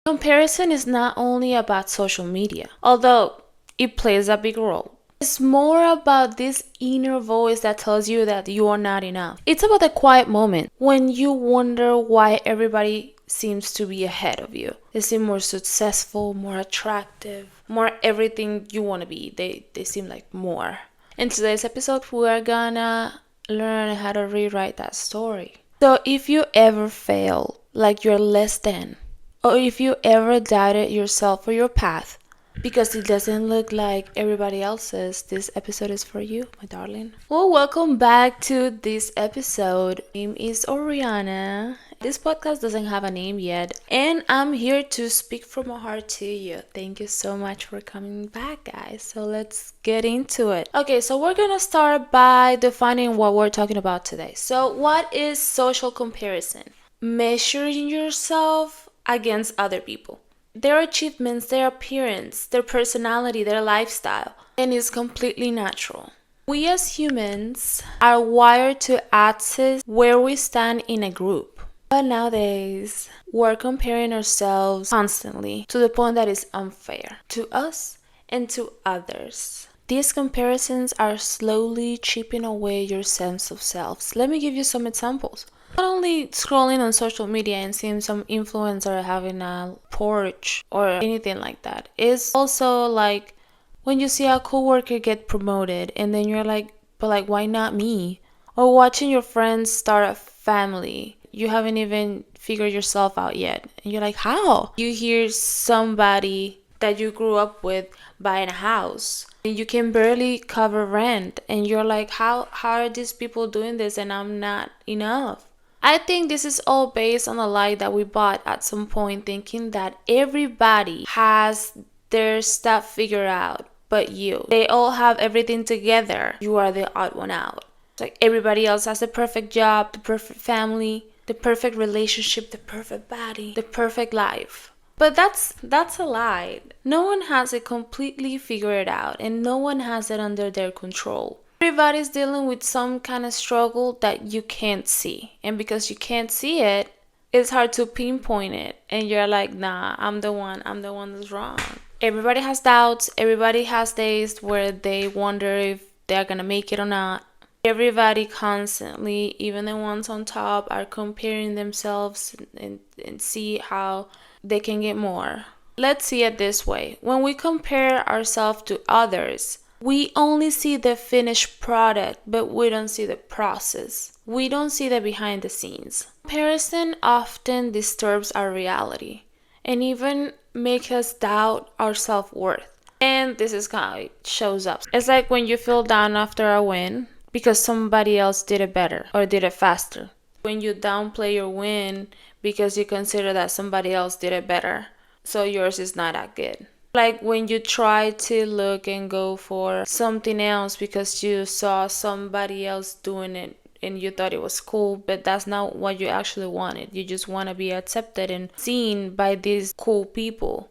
Comparison is not only about social media, although it plays a big role. It's more about this inner voice that tells you that you are not enough. It's about the quiet moment when you wonder why everybody seems to be ahead of you. They seem more successful, more attractive, more everything you want to be. They seem like more. In today's episode, we are gonna learn how to rewrite that story. So if you ever feel like you're less than, or if you ever doubted yourself or your path, because it doesn't look like everybody else's, this episode is for you, my darling. Well, welcome back to this episode. My name is Oriana. This podcast doesn't have a name yet, and I'm here to speak from my heart to you. Thank you so much for coming back, guys. So let's get into it. Okay, so we're gonna start by defining what we're talking about today. So, what is social comparison? Measuring yourself against other people, their achievements, their appearance, their personality, their lifestyle, and it's completely natural. We as humans are wired to access where we stand in a group. But nowadays, we're comparing ourselves constantly to the point that is unfair to us and to others. These comparisons are slowly chipping away your sense of self. Let me give you some examples. Not only scrolling on social media and seeing some influencer having a porch or anything like that. It's also like when you see a coworker get promoted and then you're like, but like, why not me? Or watching your friends start a family. You haven't even figured yourself out yet. And you're like, how? You hear somebody that you grew up with buying a house and you can barely cover rent. And you're like, how are these people doing this and I'm not enough? I think this is all based on a lie that we bought at some point, thinking that everybody has their stuff figured out but you. They all have everything together. You are the odd one out. It's like everybody else has the perfect job, the perfect family, the perfect relationship, the perfect body, the perfect life. But that's a lie. No one has it completely figured out and no one has it under their control. Everybody's dealing with some kind of struggle that you can't see. And because you can't see it, it's hard to pinpoint it. And you're like, nah, I'm the one that's wrong. Everybody has doubts. Everybody has days where they wonder if they're gonna make it or not. Everybody constantly, even the ones on top, are comparing themselves and see how they can get more. Let's see it this way. When we compare ourselves to others, we only see the finished product, but we don't see the process. We don't see the behind the scenes. Comparison often disturbs our reality and even makes us doubt our self-worth. And this is how it shows up. It's like when you feel down after a win because somebody else did it better or did it faster. When you downplay your win because you consider that somebody else did it better, so yours is not that good. Like when you try to look and go for something else because you saw somebody else doing it and you thought it was cool, but that's not what you actually wanted. You just want to be accepted and seen by these cool people.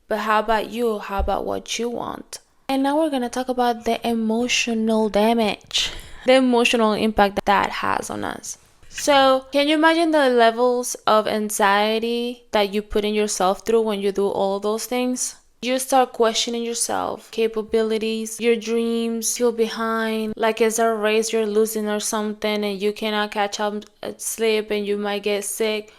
But how about you? How about what you want? And now we're going to talk about the emotional damage, the emotional impact that has on us. So, can you imagine the levels of anxiety that you put in yourself through when you do all those things? You start questioning yourself, capabilities, your dreams, feel behind, like it's a race you're losing or something and you cannot catch up at sleep and you might get sick.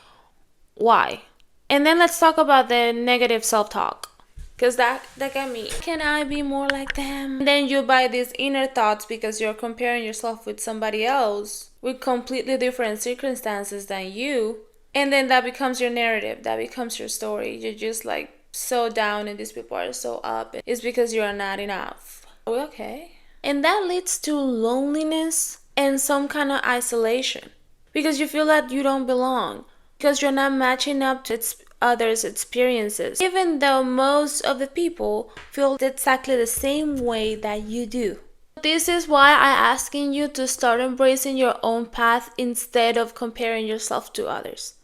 Why? And then let's talk about the negative self-talk. Because that got me. Can I be more like them? And then you buy these inner thoughts because you're comparing yourself with somebody else with completely different circumstances than you. And then that becomes your narrative. That becomes your story. You're just like so down and these people are so up. It's because you're not enough. Okay. And that leads to loneliness and some kind of isolation. Because you feel that you don't belong. Because you're not matching up to others' experiences, even though most of the people feel exactly the same way that you do. This is why I'm asking you to start embracing your own path instead of comparing yourself to others.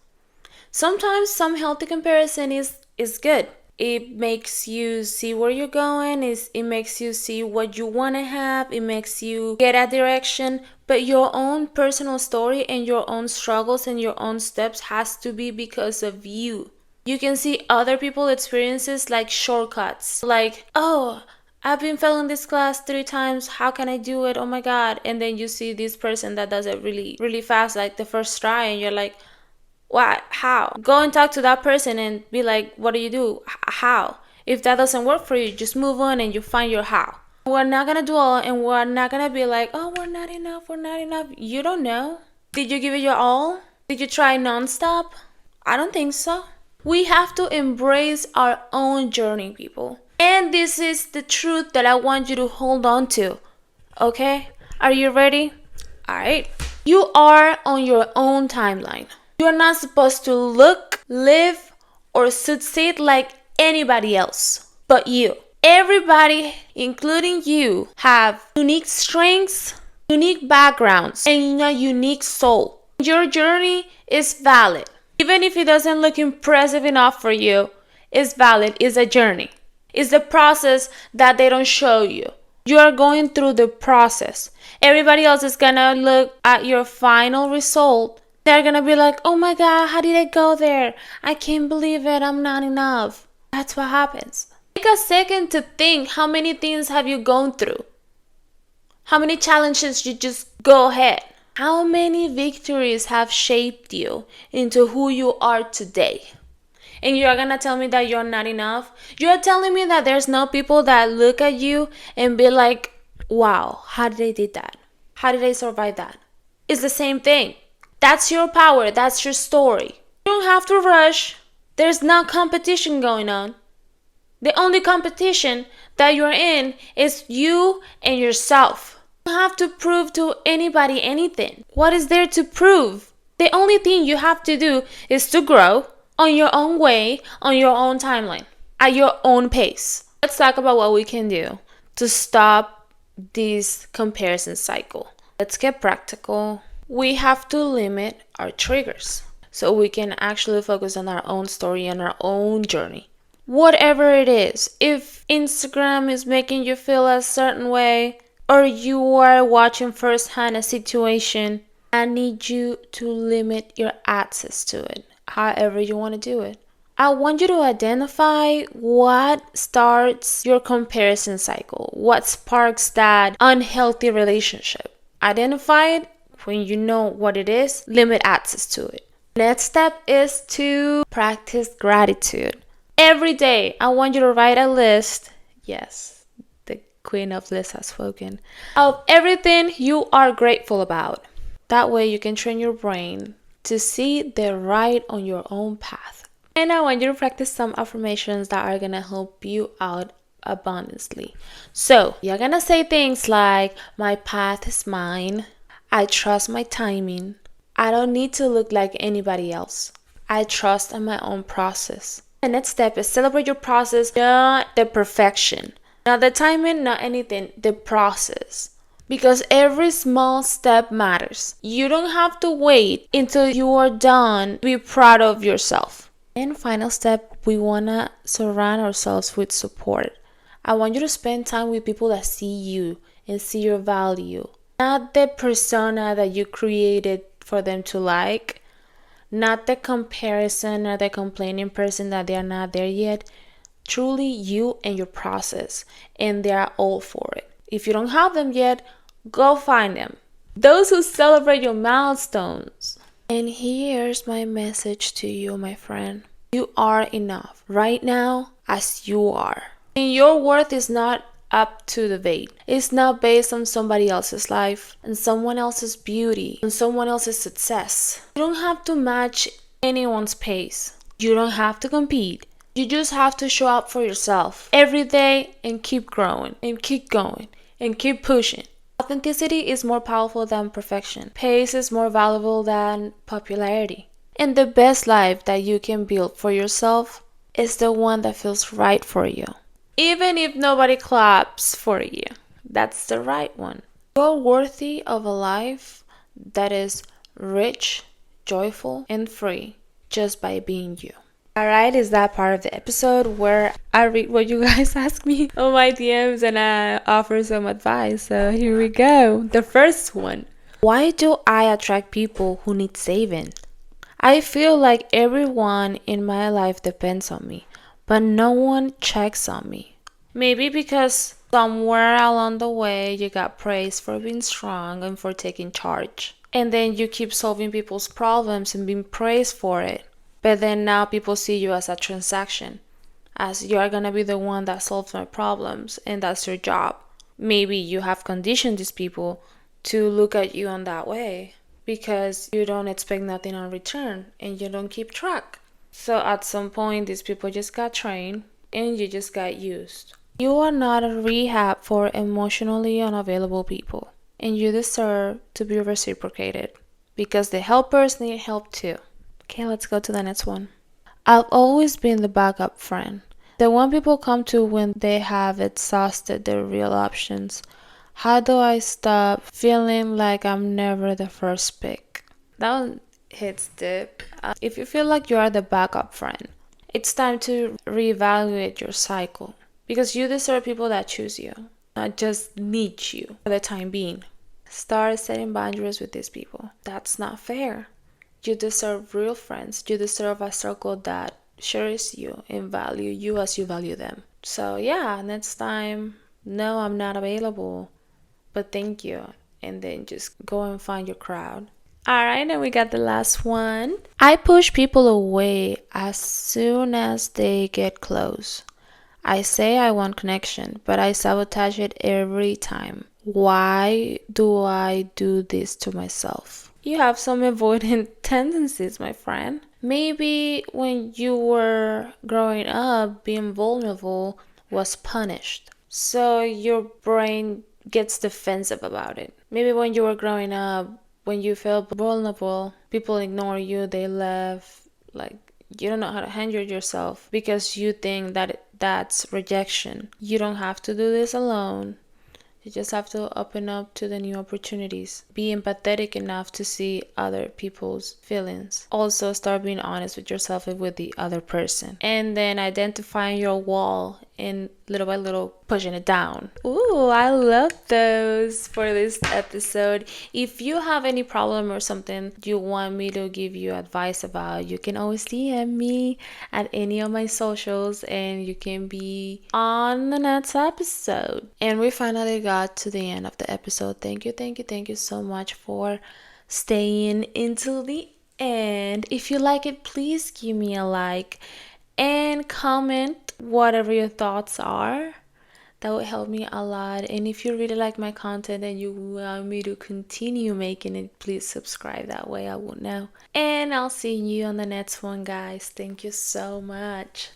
Sometimes some healthy comparison is good. It makes you see where you're going. It makes you see what you want to have. It makes you get a direction. But your own personal story and your own struggles and your own steps has to be because of you. You can see other people's experiences like shortcuts. Like, oh, I've been failing this class 3 times. How can I do it? Oh my God. And then you see this person that does it really, really fast, like the first try, and you're like, what? How? Go and talk to that person and be like, what do you do? How? If that doesn't work for you, just move on and you find your how. We're not gonna dwell and we're not gonna be like, oh, we're not enough, we're not enough. You don't know. Did you give it your all? Did you try nonstop? I don't think so. We have to embrace our own journey, people. And this is the truth that I want you to hold on to. Okay? Are you ready? Alright. You are on your own timeline. You're not supposed to look, live, or succeed like anybody else but you. Everybody, including you, have unique strengths, unique backgrounds, and a unique soul. Your journey is valid. Even if it doesn't look impressive enough for you, it's valid. It's a journey. It's the process that they don't show you. You are going through the process. Everybody else is gonna look at your final result. They're gonna be like, oh my God, how did I go there? I can't believe it. I'm not enough. That's what happens. Take a second to think, how many things have you gone through? How many challenges you just go ahead? How many victories have shaped you into who you are today? And you're gonna tell me that you're not enough? You're telling me that there's no people that look at you and be like, wow, how did they do that? How did they survive that? It's the same thing. That's your power. That's your story. You don't have to rush. There's no competition going on. The only competition that you're in is you and yourself. You don't have to prove to anybody anything. What is there to prove? The only thing you have to do is to grow on your own way, on your own timeline, at your own pace. Let's talk about what we can do to stop this comparison cycle. Let's get practical. We have to limit our triggers so we can actually focus on our own story and our own journey. Whatever it is, if Instagram is making you feel a certain way, or you are watching firsthand a situation, I need you to limit your access to it, however you want to do it. I want you to identify what starts your comparison cycle, what sparks that unhealthy relationship. Identify it. When you know what it is, limit access to it. Next step is to practice gratitude. Every day, I want you to write a list. Yes, the queen of lists has spoken. Of everything you are grateful about. That way you can train your brain to see the right on your own path. And I want you to practice some affirmations that are going to help you out abundantly. So, you're going to say things like, my path is mine. I trust my timing. I don't need to look like anybody else. I trust in my own process. The next step is celebrate your process, not the perfection. Not the timing, not anything, the process. Because every small step matters. You don't have to wait until you are done to be proud of yourself. And final step, we want to surround ourselves with support. I want you to spend time with people that see you and see your value. Not the persona that you created for them to like. Not the comparison or the complaining person that they are not there yet. Truly you and your process. And they are all for it. If you don't have them yet, go find them. Those who celebrate your milestones. And here's my message to you, my friend. You are enough right now as you are. And your worth is not up to debate. It's not based on somebody else's life and someone else's beauty and someone else's success. You don't have to match anyone's pace. You don't have to compete. You just have to show up for yourself every day and keep growing and keep going and keep pushing. Authenticity is more powerful than perfection. Pace is more valuable than popularity. And the best life that you can build for yourself is the one that feels right for you. Even if nobody claps for you, that's the right one. You're worthy of a life that is rich, joyful, and free just by being you. Alright, is that part of the episode where I read what you guys ask me on my DMs and I offer some advice. So here we go. The first one. Why do I attract people who need saving? I feel like everyone in my life depends on me, but no one checks on me. Maybe because somewhere along the way you got praised for being strong and for taking charge. And then you keep solving people's problems and being praised for it. But then now people see you as a transaction, as you are gonna be the one that solves my problems, and that's your job. Maybe you have conditioned these people to look at you in that way because you don't expect nothing in return and you don't keep track. So at some point, these people just got trained and you just got used. You are not a rehab for emotionally unavailable people, and you deserve to be reciprocated because the helpers need help too. Okay, let's go to the next one. I've always been the backup friend, the one people come to when they have exhausted their real options. How do I stop feeling like I'm never the first pick? That one hits deep. If you feel like you are the backup friend, it's time to reevaluate your cycle because you deserve people that choose you, not just need you for the time being. Start setting boundaries with these people. That's not fair. You deserve real friends. You deserve a circle that shares you and value you as you value them. So yeah, next time, no, I'm not available, but thank you. And then just go and find your crowd. Alright, and we got the last one. I push people away as soon as they get close. I say I want connection, but I sabotage it every time. Why do I do this to myself? You have some avoidant tendencies, my friend. Maybe when you were growing up, being vulnerable was punished. So your brain gets defensive about it. Maybe when you were growing up, when you felt vulnerable, people ignore you, they laugh, like you don't know how to handle yourself because you think that that's rejection. You don't have to do this alone. You just have to open up to the new opportunities. Be empathetic enough to see other people's feelings. Also, start being honest with yourself and with the other person. And then identifying your wall and little by little pushing it down. Ooh, I love those for this episode. If you have any problem or something you want me to give you advice about, you can always DM me at any of my socials and you can be on the next episode. And we finally got to the end of the episode. Thank you so much for staying until the end. If you like it, please give me a like and comment whatever your thoughts are. That would help me a lot. And if you really like my content and you want me to continue making it, please subscribe. That way I will know. And I'll see you on the next one, guys. Thank you so much.